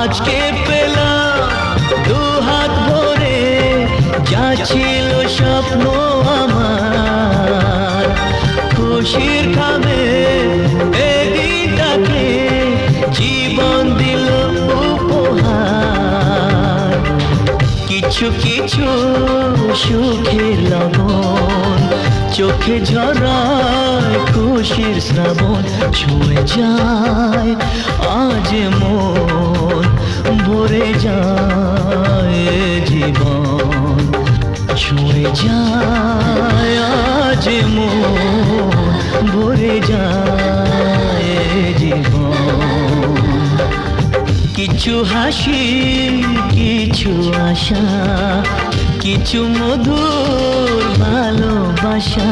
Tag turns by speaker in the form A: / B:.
A: আজকে পেলাম দুহাত ভরে যা ছিল স্বপ্ন আমার, খুশির খাবে এই দিনটাকে জীবন দিল উপহার। কিছু কিছু সুখের লবণ চোখে ঝরায় খুশির শ্রাবণ, ছুঁয়ে যায় আজ মন, ভরে যায় জীবন, ছুঁয়ে যায় আজ মন, ভরে যায় জীবন। কিছু হাসি, কিছু আশা, কিছু মধুর ভালোবাসা।